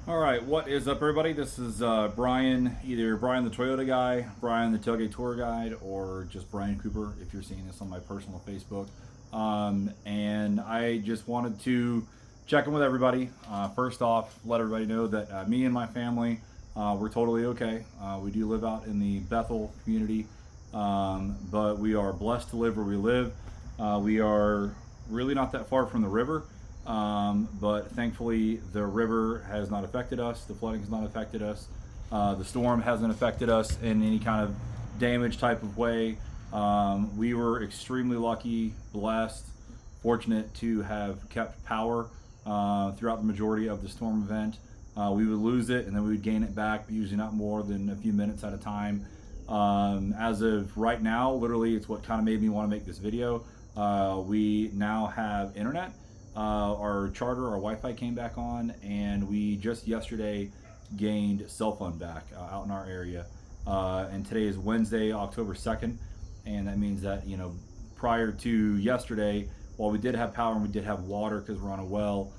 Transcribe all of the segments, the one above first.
All right, what is up, everybody? This is Brian, either Brian the Toyota guy, Brian the tailgate tour guide, or just Brian Cooper if you're seeing this on my personal Facebook. And I just wanted to check in with everybody. First off, let everybody know that me and my family, we're totally okay. We do live out in the Bethel community, but we are blessed to live where we live. We are really not that far from the river. But thankfully, the river has not affected us. The flooding has not affected us. The storm hasn't affected us in any kind of damage type of way. We were extremely lucky, blessed, fortunate to have kept power throughout the majority of the storm event. We would lose it and then we would gain it back, but usually not more than a few minutes at a time. As of right now, literally, it's what kind of made me want to make this video. We now have internet. Our charter, our Wi-Fi came back on, and we just yesterday gained cell phone back out in our area. And today is Wednesday, October 2nd, and that means that, prior to yesterday, while we did have power and we did have water because we're on a well,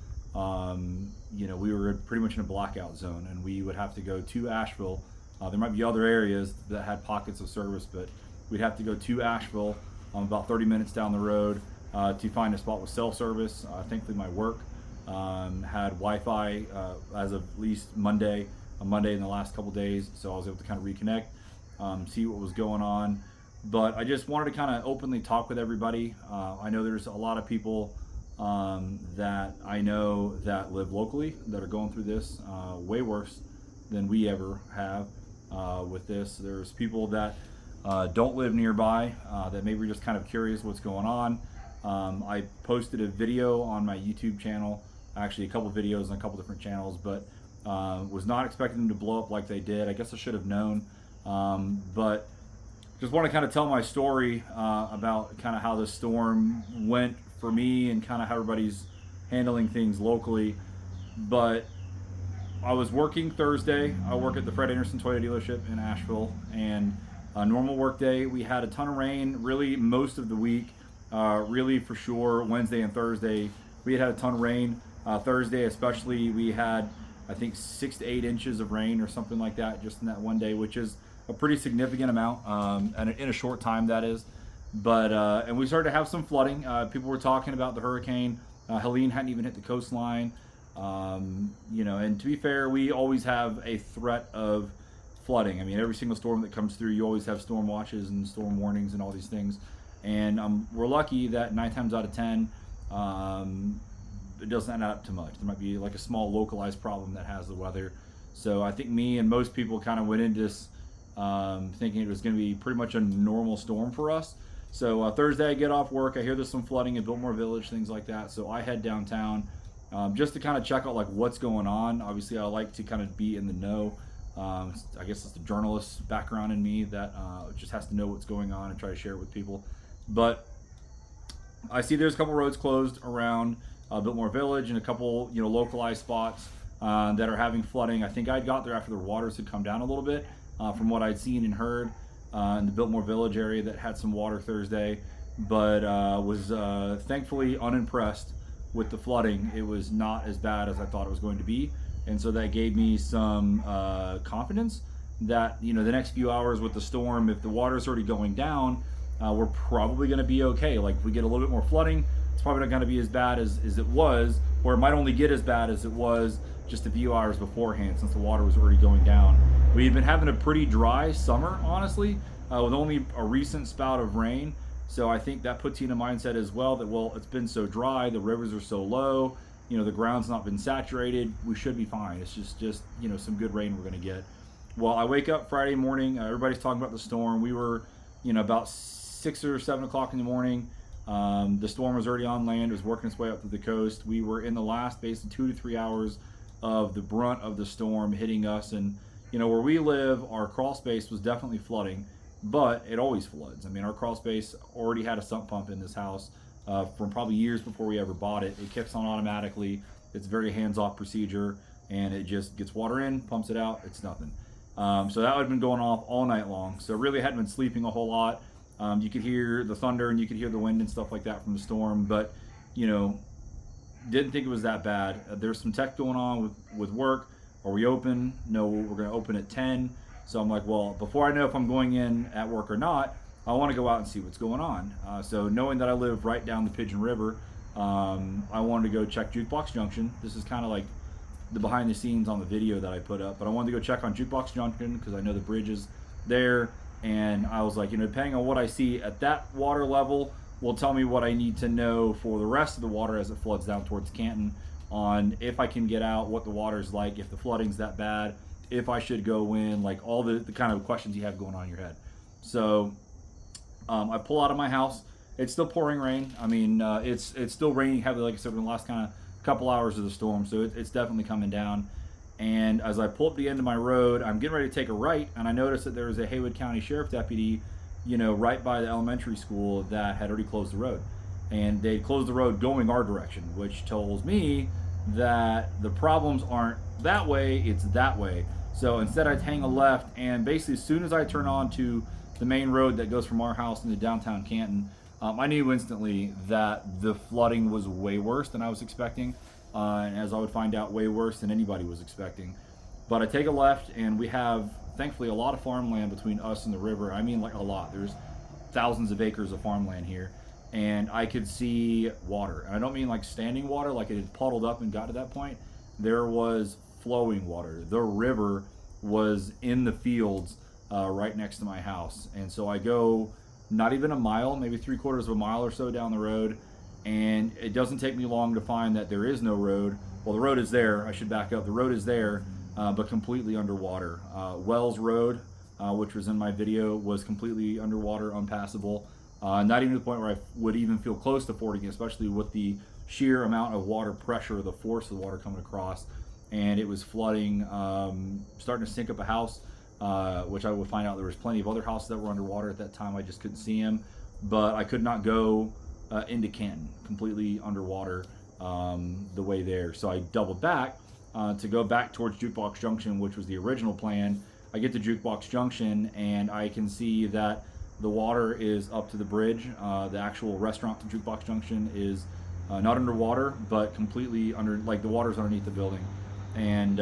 we were pretty much in a blackout zone, and we would have to go to Asheville. There might be other areas that had pockets of service, but we'd have to go to Asheville, about 30 minutes down the road, to find a spot with cell service. Thankfully, my work had Wi-Fi as of at least Monday in the last couple days, so I was able to kind of reconnect, see what was going on. But I just wanted to kind of openly talk with everybody. I know there's a lot of people that I know that live locally that are going through this way worse than we ever have with this. There's people that don't live nearby that maybe are just kind of curious what's going on. I posted a video on my YouTube channel, actually a couple videos on a couple different channels, but was not expecting them to blow up like they did. I guess I should have known, but just want to kind of tell my story about kind of how the storm went for me and kind of how everybody's handling things locally. But I was working Thursday. I work at the Fred Anderson Toyota dealership in Asheville, and a normal work day. We had a ton of rain really most of the week. Really, for sure, Wednesday and Thursday, we had a ton of rain. Thursday especially, we had, I think, 6 to 8 inches of rain or something like that just in that one day, which is a pretty significant amount, and in a short time, that is. But and we started to have some flooding. People were talking about the hurricane. Helene hadn't even hit the coastline. And to be fair, we always have a threat of flooding. I mean, every single storm that comes through, you always have storm watches and storm warnings and all these things. And we're lucky that 9 times out of 10, it doesn't add up to much. There might be like a small localized problem that has the weather. So I think me and most people kind of went into this thinking it was going to be pretty much a normal storm for us. So Thursday I get off work. I hear there's some flooding in Biltmore Village, things like that. So I head downtown just to kind of check out like what's going on. Obviously, I like to kind of be in the know. I guess it's the journalist background in me that just has to know what's going on and try to share it with people. But I see there's a couple roads closed around Biltmore Village and a couple, localized spots that are having flooding. I think I'd got there after the waters had come down a little bit from what I'd seen and heard in the Biltmore Village area that had some water Thursday, but was thankfully unimpressed with the flooding. It was not as bad as I thought it was going to be, and so that gave me some confidence that, the next few hours with the storm, if the water's already going down, we're probably going to be okay. Like if we get a little bit more flooding, it's probably not going to be as bad as it was, or it might only get as bad as it was just a few hours beforehand since the water was already going down. We've been having a pretty dry summer, honestly, with only a recent spout of rain. So I think that puts you in a mindset as well that, well, it's been so dry, the rivers are so low, the ground's not been saturated, we should be fine. It's just some good rain we're going to get. Well, I wake up Friday morning, everybody's talking about the storm. We were, about 6 or 7 o'clock in the morning. The storm was already on land. It was working its way up to the coast. We were in the last basically 2 to 3 hours of the brunt of the storm hitting us. And, where we live, our crawl space was definitely flooding, but it always floods. I mean, our crawl space already had a sump pump in this house from probably years before we ever bought it. It kicks on automatically. It's a very hands-off procedure, and it just gets water in, pumps it out. It's nothing. So that would have been going off all night long. So really hadn't been sleeping a whole lot. You could hear the thunder and you could hear the wind and stuff like that from the storm, but didn't think it was that bad. There's some tech going on with work. Are we open? No, we're going to open at 10. So I'm like, well, before I know if I'm going in at work or not, I want to go out and see what's going on. So knowing that I live right down the Pigeon River, I wanted to go check Jukebox Junction. This is kind of like the behind the scenes on the video that I put up, but I wanted to go check on Jukebox Junction because I know the bridge is there. And I was like, depending on what I see at that water level will tell me what I need to know for the rest of the water as it floods down towards Canton, on if I can get out, what the water's like, if the flooding's that bad, if I should go in, like all the kind of questions you have going on in your head. So I pull out of my house. It's still pouring rain. I mean, it's still raining heavily, like I said, in the last kind of couple hours of the storm. So it's definitely coming down. And as I pull up the end of my road, I'm getting ready to take a right, and I noticed that there was a Haywood County Sheriff deputy, right by the elementary school that had already closed the road. And they closed the road going our direction, which tells me that the problems aren't that way, it's that way. So instead I hang a left, and basically as soon as I turn on to the main road that goes from our house into downtown Canton, I knew instantly that the flooding was way worse than I was expecting, and as I would find out, way worse than anybody was expecting. But I take a left, and we have, thankfully, a lot of farmland between us and the river. I mean, like a lot. There's thousands of acres of farmland here, and I could see water. And I don't mean like standing water, like it had puddled up and got to that point. There was flowing water. The river was in the fields right next to my house. And so I go not even a mile, maybe 3/4 of a mile or so down the road, and it doesn't take me long to find that there is no road. Well, the road is there. I should back up. The road is there, but completely underwater. Wells Road, which was in my video, was completely underwater, unpassable. Not even to the point where I would even feel close to fording it, especially with the sheer amount of water pressure, the force of the water coming across. And it was flooding, starting to sink up a house, which I would find out there was plenty of other houses that were underwater at that time. I just couldn't see them. But I could not go into Canton, completely underwater the way there. So I doubled back to go back towards Jukebox Junction, which was the original plan. I get to Jukebox Junction, and I can see that the water is up to the bridge. The actual restaurant from Jukebox Junction is not underwater, but completely under, like the water's underneath the building. And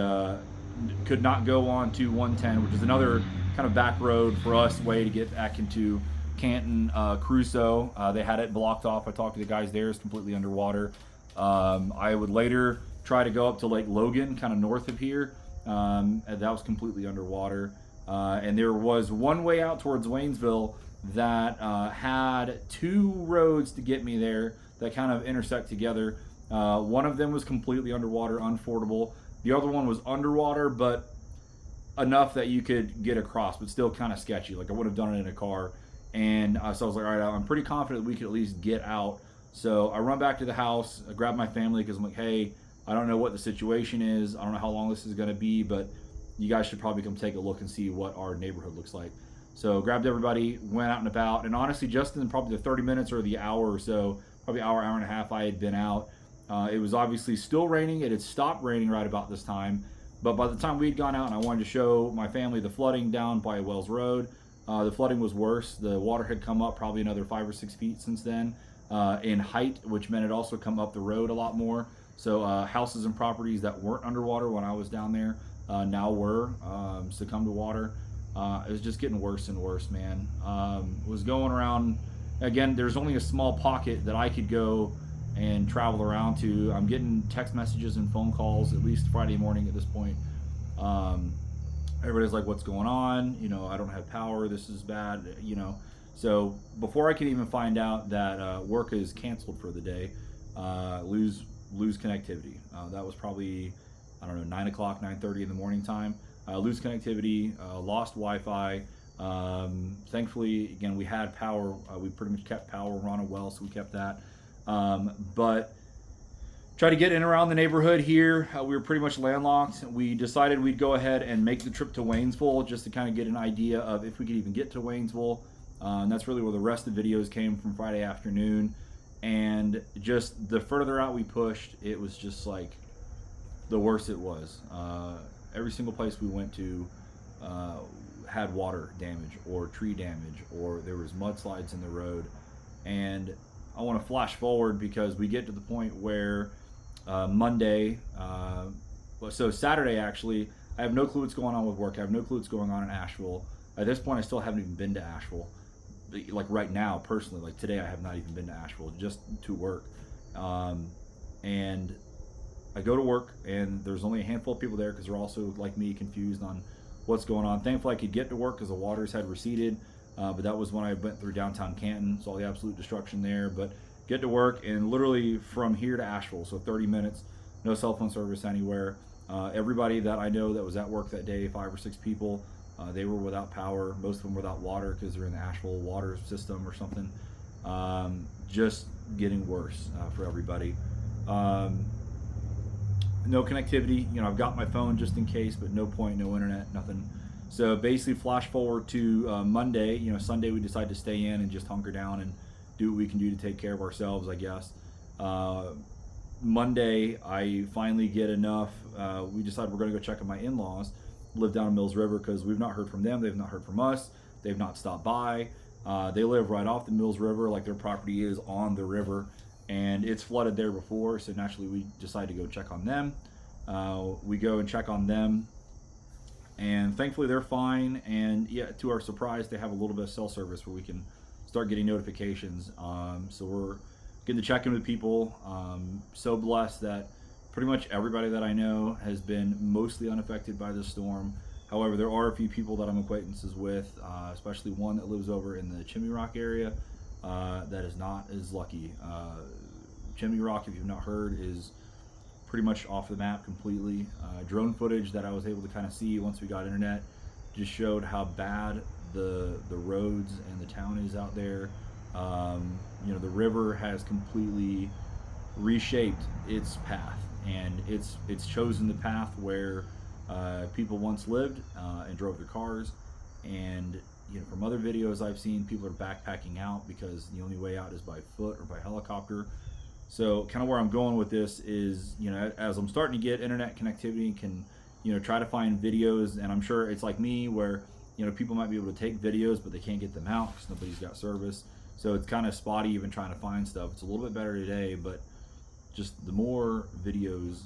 could not go on to 110, which is another kind of back road for us, way to get back into Canton. Crusoe, they had it blocked off. I talked to the guys there. It's completely underwater. I would later try to go up to Lake Logan, kind of north of here. And that was completely underwater. And there was one way out towards Waynesville that had two roads to get me there that kind of intersect together. One of them was completely underwater, unfordable. The other one was underwater, but enough that you could get across, but still kind of sketchy. Like I would have done it in a car. And so I was like, all right, I'm pretty confident we could at least get out. So I run back to the house, I grab my family because I'm like, hey, I don't know what the situation is. I don't know how long this is going to be, but you guys should probably come take a look and see what our neighborhood looks like. So grabbed everybody, went out and about, and honestly, just in probably the 30 minutes or the hour or so, probably hour and a half I had been out, it was obviously still raining. It had stopped raining right about this time, but by the time we had gone out and I wanted to show my family the flooding down by Wells Road, the flooding was worse. The water had come up probably another 5 or 6 feet since then in height, which meant it also come up the road a lot more. So houses and properties that weren't underwater when I was down there now were succumbed to water. It was just getting worse and worse, man. Was going around, again, there's only a small pocket that I could go and travel around to. I'm getting text messages and phone calls, at least Friday morning at this point. Everybody's like, what's going on? I don't have power. This is bad, So before I could even find out that work is canceled for the day, lose connectivity. That was probably, 9 o'clock, 9:30 in the morning time. Lose connectivity, lost Wi-Fi. Thankfully, again, we had power. We pretty much kept power. We're on a well, so we kept that. But try to get in around the neighborhood here. We were pretty much landlocked. We decided we'd go ahead and make the trip to Waynesville just to kind of get an idea of if we could even get to Waynesville. And that's really where the rest of the videos came from Friday afternoon. And just the further out we pushed, it was just like the worse it was. Every single place we went to had water damage or tree damage, or there was mudslides in the road. And I want to flash forward because we get to the point where Monday, So Saturday, actually, I have no clue what's going on with work. I have no clue what's going on in Asheville. At this point, I still haven't even been to Asheville. Like right now, personally, like today, I have not even been to Asheville, just to work. And I go to work, and there's only a handful of people there because they're also, like me, confused on what's going on. Thankfully, I could get to work because the waters had receded, but that was when I went through downtown Canton, saw the absolute destruction there. But get to work, and literally from here to Asheville, so 30 minutes, no cell phone service anywhere. Everybody that I know that was at work that day, 5 or 6 people, they were without power. Most of them without water because they're in the Asheville water system or something. Just getting worse for everybody. No connectivity. You know, I've got my phone just in case, but no point, no internet, nothing. So basically, flash forward to Monday. You know, Sunday we decided to stay in and just hunker down and do what we can do to take care of ourselves, I guess. Monday, I finally get enough. We decided we're going to go check on my in-laws, live down in Mills River, because we've not heard from them. They've not heard from us. They've not stopped by. They live right off the Mills River, like their property is on the river, and it's flooded there before, so naturally we decided to go check on them. We go and check on them, and thankfully they're fine, and yeah, to our surprise, they have a little bit of cell service where we can start getting notifications. So we're getting to check in with people. So blessed that pretty much everybody that I know has been mostly unaffected by this storm. However, there are a few people that I'm acquaintances with, especially one that lives over in the Chimney Rock area, that is not as lucky. Chimney Rock, if you've not heard, is pretty much off the map completely. Drone footage that I was able to kind of see once we got internet just showed how bad the roads and the town is out there. You know, the river has completely reshaped its path, and it's chosen the path where people once lived and drove their cars. And you know, from other videos I've seen, people are backpacking out because the only way out is by foot or by helicopter. So kind of where I'm going with this is, you know, as I'm starting to get internet connectivity and can, you know, try to find videos, and I'm sure it's like me where, you know, people might be able to take videos but they can't get them out because nobody's got service. So it's kind of spotty even trying to find stuff. It's a little bit better today, but just the more videos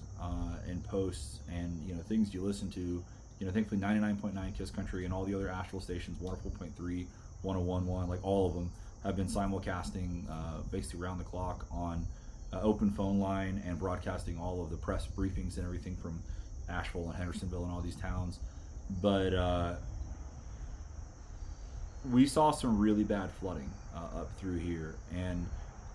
and posts and, you know, things you listen to, you know, thankfully 99.9 Kiss Country and all the other Asheville stations, 104.3, 101.1, like all of them have been simulcasting basically around the clock on open phone line and broadcasting all of the press briefings and everything from Asheville and Hendersonville and all these towns. But we saw some really bad flooding up through here, and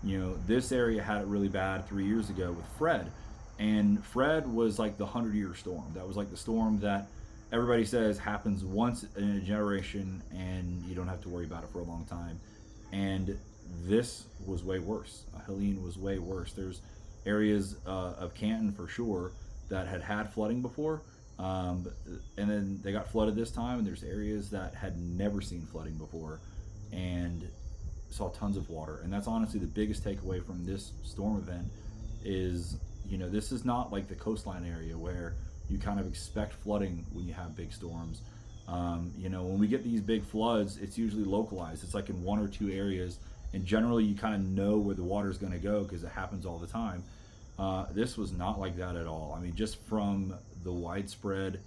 you know, this area had it really bad 3 years ago with Fred, and Fred was like the 100-year storm. That was like the storm that everybody says happens once in a generation and you don't have to worry about it for a long time. And this was way worse. Helene was way worse. There's areas of Canton for sure that had flooding before, and then they got flooded this time, and there's areas that had never seen flooding before and saw tons of water. And that's honestly the biggest takeaway from this storm event is, you know, this is not like the coastline area where you kind of expect flooding when you have big storms. You know, when we get these big floods, it's usually localized. It's like in 1 or 2 areas, and generally you kind of know where the water is going to go because it happens all the time. This was not like that at all. I mean, just from the widespread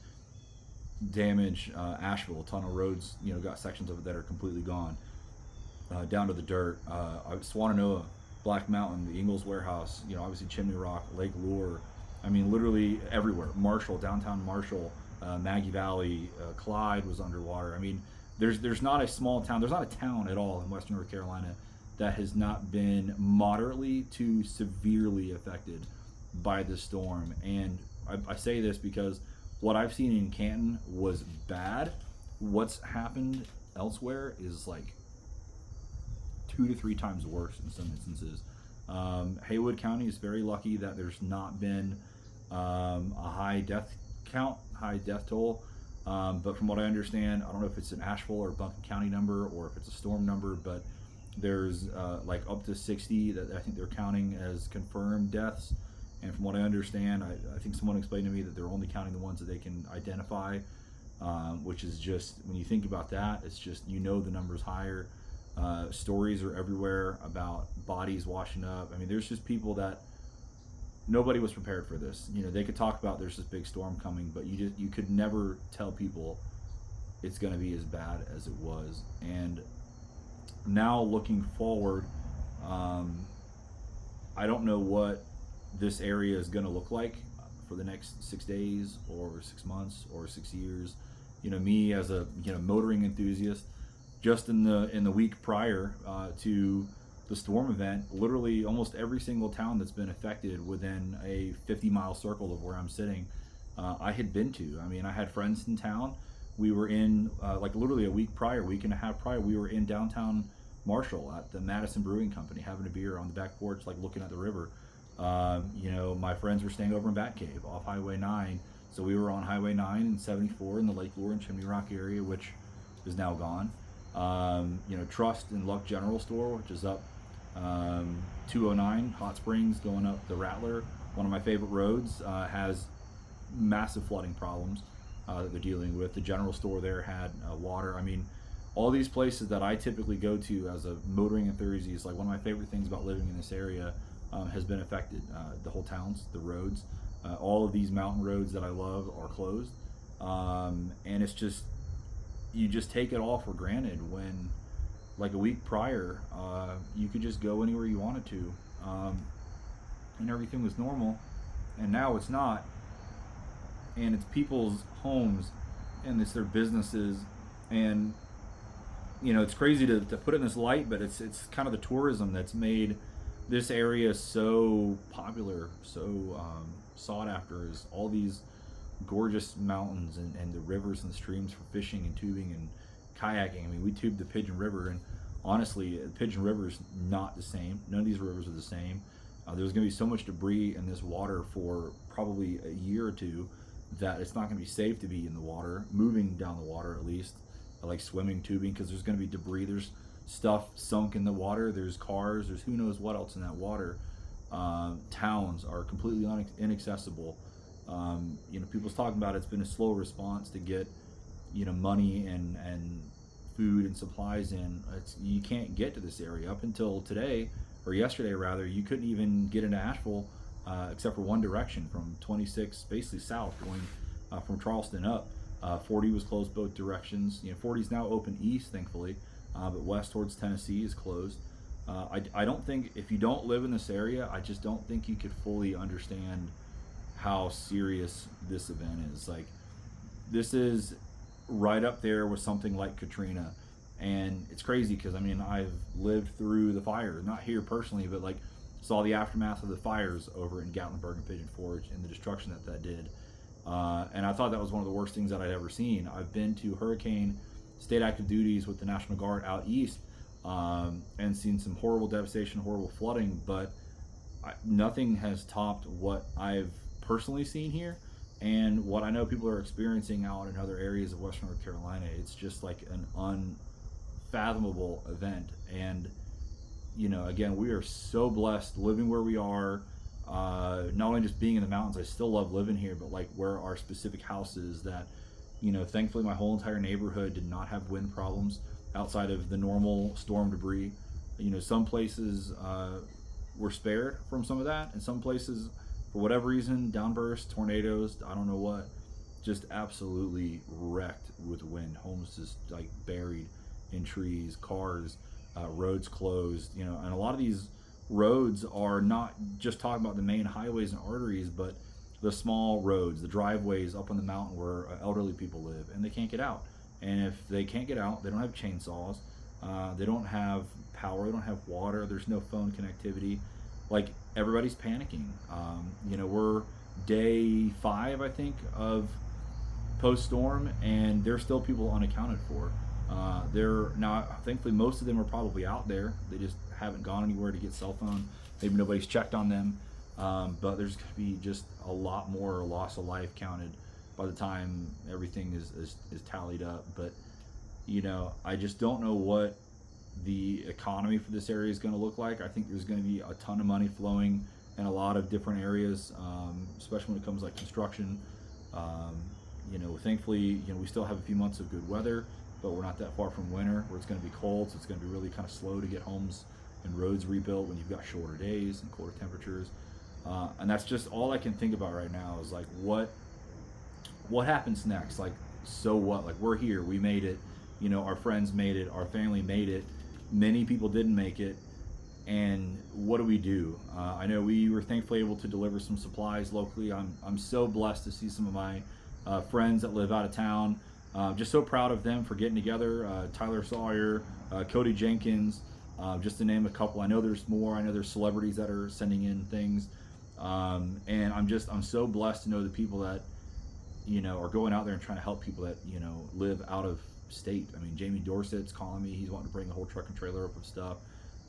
damage, Asheville, a ton of roads, you know, got sections of it that are completely gone, down to the dirt. Swananoa, Black Mountain, the Ingalls Warehouse, you know, obviously Chimney Rock, Lake Lure. I mean, literally everywhere. Marshall, downtown Marshall, Maggie Valley, Clyde was underwater. I mean, there's not a small town, there's not a town at all in Western North Carolina that has not been moderately to severely affected by this storm. And I say this because what I've seen in Canton was bad. What's happened elsewhere is like 2 to 3 times worse in some instances. Haywood County is very lucky that there's not been a high death count, high death toll. But from what I understand, I don't know if it's an Asheville or Buncombe County number or if it's a storm number, but there's like up to 60 that I think they're counting as confirmed deaths. And from what I understand, I think someone explained to me that they're only counting the ones that they can identify, which is just, when you think about that, it's just, you know, the number's higher. Stories are everywhere about bodies washing up. I mean, there's just people that nobody was prepared for this. They could talk about there's this big storm coming, but you could never tell people it's going to be as bad as it was. And now looking forward, I don't know what this area is going to look like for the next 6 days or 6 months or 6 years. Me as a motoring enthusiast, just in the week prior to the storm event, literally almost every single town that's been affected within a 50-mile circle of where I'm sitting, I had been to. I mean, I had friends in town. We were in like literally a week and a half prior, we were in downtown Marshall at the Madison Brewing Company having a beer on the back porch, like looking at the river. My friends were staying over in Bat Cave off Highway 9. So we were on Highway 9 and 74 in the Lake Lure and Chimney Rock area, which is now gone. Trust and Luck General Store, which is up 209 Hot Springs going up the Rattler. One of my favorite roads has massive flooding problems that they're dealing with. The general store there had water. I mean, all these places that I typically go to as a motoring enthusiast, like one of my favorite things about living in this area has been affected. The whole towns, the roads, all of these mountain roads that I love are closed. And it's just, you just take it all for granted when, like a week prior, you could just go anywhere you wanted to, and everything was normal, and now it's not. And it's people's homes, and it's their businesses, and it's crazy to put it in this light, but it's kind of the tourism that's made this area so popular, so sought after, is all these gorgeous mountains and the rivers and the streams for fishing and tubing and kayaking. I mean, we tubed the Pigeon River, and honestly, the Pigeon River is not the same. None of these rivers are the same. There's going to be so much debris in this water for probably a year or two that it's not going to be safe to be in the water, moving down the water at least. I like swimming, tubing, because there's going to be debris. There's stuff sunk in the water. There's cars. There's who knows what else in that water. Towns are completely inaccessible. People's talking about it's been a slow response to get, money and food and supplies in. You can't get to this area. Up until today, or yesterday rather, you couldn't even get into Asheville except for one direction from 26 basically south, going from Charleston up. 40 was closed both directions. 40 is now open east, thankfully, but west towards Tennessee is closed. I don't think, if you don't live in this area, I just don't think you could fully understand how serious this event is. Like, this is right up there with something like Katrina, and it's crazy because I've lived through the fires, not here personally, but like saw the aftermath of the fires over in Gatlinburg and Pigeon Forge and the destruction that did. And I thought that was one of the worst things that I'd ever seen. I've been to hurricane state active duties with the National Guard out east, and seen some horrible devastation, horrible flooding, but nothing has topped what I've personally seen here and what I know people are experiencing out in other areas of Western North Carolina. It's just like an unfathomable event. And again, we are so blessed living where we are. Not only just being in the mountains, I still love living here, but like where our specific house is, that thankfully my whole entire neighborhood did not have wind problems outside of the normal storm debris. Some places were spared from some of that, and some places, for whatever reason, downbursts, tornadoes, I don't know what, just absolutely wrecked with wind. Homes just like buried in trees, cars, roads closed, and a lot of these roads are not just talking about the main highways and arteries, but the small roads, the driveways up on the mountain where elderly people live, and they can't get out. And if they can't get out, they don't have chainsaws, they don't have power, they don't have water, there's no phone connectivity. Like, everybody's panicking. We're day 5, I think, of post-storm, and there's still people unaccounted for. They're now, thankfully, most of them are probably out there. They just haven't gone anywhere to get cell phone. Maybe nobody's checked on them. But there's going to be just a lot more loss of life counted by the time everything is tallied up. But, I just don't know what the economy for this area is going to look like. I think there's going to be a ton of money flowing in a lot of different areas, especially when it comes to like construction. Thankfully, we still have a few months of good weather, but we're not that far from winter where it's going to be cold, so it's going to be really kind of slow to get homes and roads rebuilt when you've got shorter days and colder temperatures. And that's just all I can think about right now is like what happens next? Like, so what? Like, we're here, we made it, our friends made it, our family made it, many people didn't make it, and what do we do? I know we were thankfully able to deliver some supplies locally. I'm so blessed to see some of my friends that live out of town. Just so proud of them for getting together. Tyler Sawyer, Cody Jenkins, just to name a couple. I know there's more. I know there's celebrities that are sending in things, and I'm so blessed to know the people that are going out there and trying to help people that live out of state. I mean, Jamie Dorsett's calling me. He's wanting to bring the whole truck and trailer up of stuff.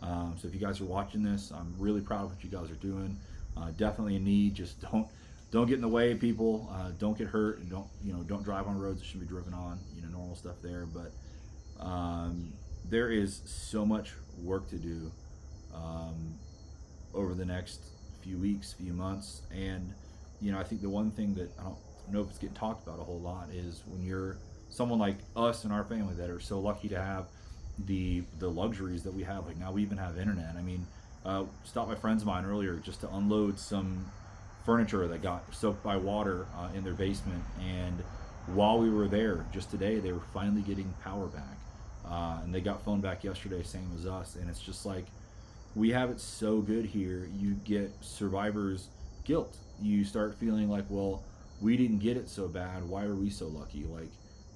So if you guys are watching this, I'm really proud of what you guys are doing. Definitely in need. Just don't get in the way of people. Don't get hurt, and don't drive on roads that shouldn't be driven on. Normal stuff there. But there is so much work to do over the next few weeks, few months, and I think the one thing that I don't know if it's getting talked about a whole lot is when you're someone like us and our family that are so lucky to have the luxuries that we have. Like, now we even have internet. I mean, stopped my friends of mine earlier just to unload some furniture that got soaked by water in their basement, and while we were there just today, they were finally getting power back, and they got phone back yesterday, same as us. And it's just like, we have it so good here. You get survivor's guilt. You start feeling like, well, we didn't get it so bad, why are we so lucky? Like,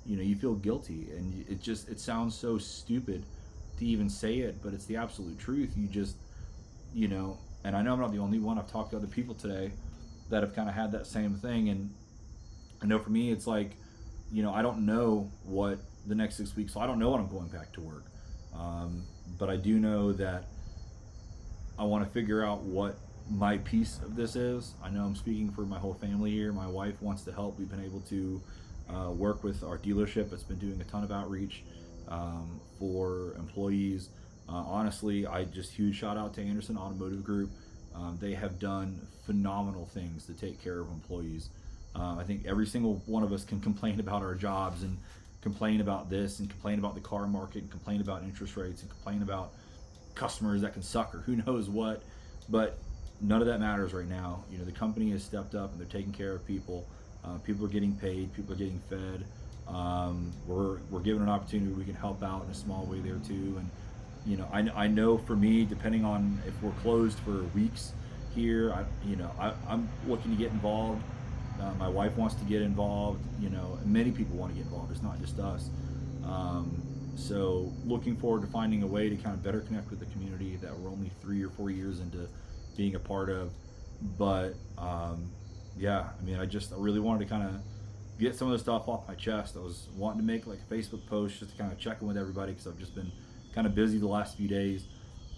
you feel guilty, and it sounds so stupid to even say it, but it's the absolute truth. You just, and I know I'm not the only one. I've talked to other people today that have kind of had that same thing, and I know for me, it's like, I don't know what the next 6 weeks, so I don't know when I'm going back to work, but I do know that I want to figure out what my piece of this is. I know I'm speaking for my whole family here. My wife wants to help. We've been able to work with our dealership. It's been doing a ton of outreach for employees. Honestly, huge shout out to Anderson Automotive Group. They have done phenomenal things to take care of employees. I think every single one of us can complain about our jobs, and complain about this, and complain about the car market, and complain about interest rates, and complain about customers that can suck, or who knows what, but none of that matters right now. The company has stepped up, and they're taking care of people. People are getting paid, people are getting fed. We're given an opportunity we can help out in a small way there too. And I know for me, depending on if we're closed for weeks here, I'm looking to get involved. My wife wants to get involved. Many people want to get involved. It's not just us. So looking forward to finding a way to kind of better connect with the community that we're only 3 or 4 years into being a part of. But yeah, I mean, I really wanted to kind of get some of the stuff off my chest. I was wanting to make like a Facebook post just to kind of check in with everybody, because I've just been kind of busy the last few days.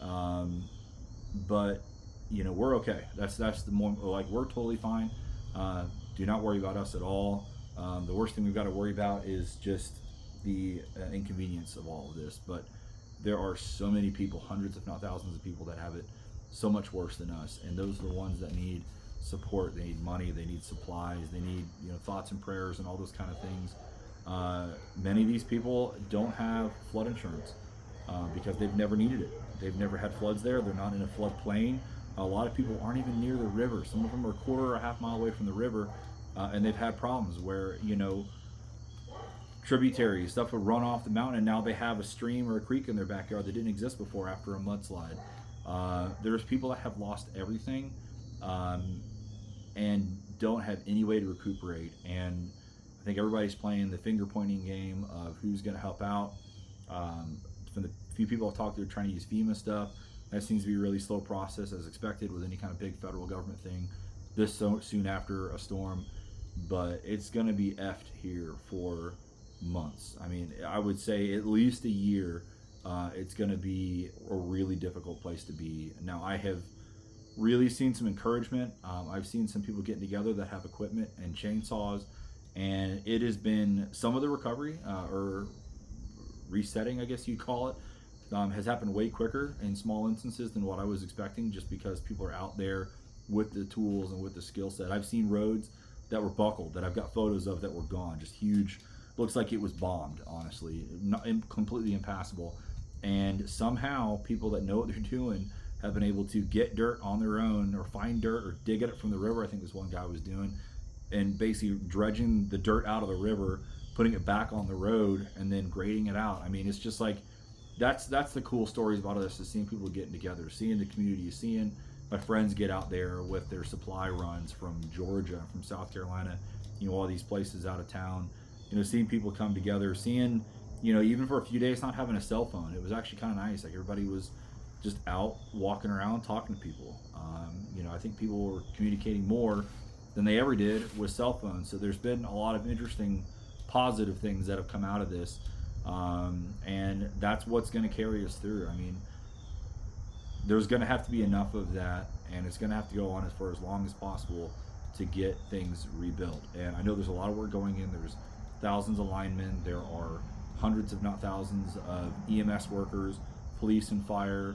But we're okay. That's the more, like, we're totally fine. Do not worry about us at all. The worst thing we've got to worry about is just the inconvenience of all of this. But there are so many people, hundreds if not thousands of people, that have it so much worse than us, and those are the ones that need support. They need money, they need supplies, they need thoughts and prayers and all those kind of things. Many of these people don't have flood insurance because they've never needed it. They've never had floods there. They're not in a floodplain. A lot of people aren't even near the river. Some of them are a quarter or a half mile away from the river, and they've had problems where tributaries, stuff would run off the mountain, and now they have a stream or a creek in their backyard that didn't exist before after a mudslide. There's people that have lost everything and don't have any way to recuperate, and I think everybody's playing the finger pointing game of who's going to help out. From the few people I've talked to, trying to use FEMA stuff. That seems to be a really slow process, as expected with any kind of big federal government thing this so soon after a storm. But it's going to be effed here for months. I mean, I would say at least a year. It's going to be a really difficult place to be. Now, I have really seen some encouragement. I've seen some people getting together that have equipment and chainsaws, and it has been some of the recovery or resetting, I guess you'd call it, has happened way quicker in small instances than what I was expecting, just because people are out there with the tools and with the skill set. I've seen roads that were buckled that I've got photos of that were gone, just huge. Looks like it was bombed, honestly, not completely impassable. And somehow people that know what they're doing have been able to get dirt on their own, or find dirt, or dig it from the river. I think this one guy was doing, and basically dredging the dirt out of the river, putting it back on the road, and then grading it out. I mean, it's just like, that's the cool stories about this, is seeing people getting together, seeing the community, seeing my friends get out there with their supply runs from Georgia, from South Carolina, all these places out of town, seeing people come together, seeing, even for a few days not having a cell phone. It was actually kind of nice. Like, everybody was just out walking around talking to people. I think people were communicating more than they ever did with cell phones. So there's been a lot of interesting positive things that have come out of this. And that's what's going to carry us through. I mean, there's going to have to be enough of that, and it's going to have to go on for as long as possible to get things rebuilt. And I know there's a lot of work going in. There's thousands of linemen. There are hundreds, if not thousands, of EMS workers, police and fire,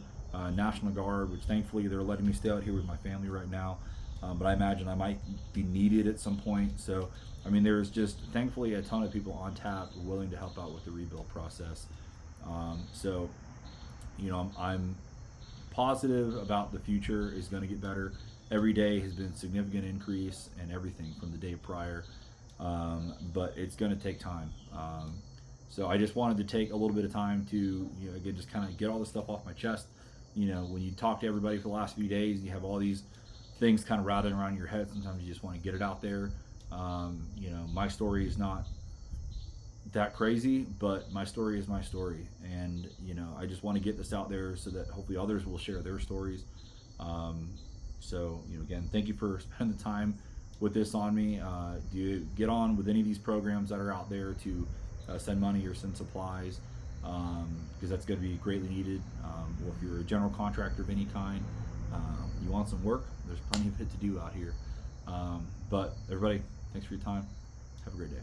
National Guard, which thankfully they're letting me stay out here with my family right now. But I imagine I might be needed at some point. So, I mean, there's just thankfully a ton of people on tap willing to help out with the rebuild process. So, I'm positive about the future is going to get better. Every day has been a significant increase in everything from the day prior, but it's going to take time. So I just wanted to take a little bit of time to, again, just kind of get all this stuff off my chest. When you talk to everybody for the last few days, and you have all these things kind of rattling around your head, sometimes you just want to get it out there. My story is not that crazy, but my story is my story, and I just want to get this out there so that hopefully others will share their stories. So again, thank you for spending the time with this on me. Do you get on with any of these programs that are out there to send money or send supplies, because that's going to be greatly needed. Or if you're a general contractor of any kind, you want some work, there's plenty of it to do out here. But everybody, thanks for your time. Have a great day.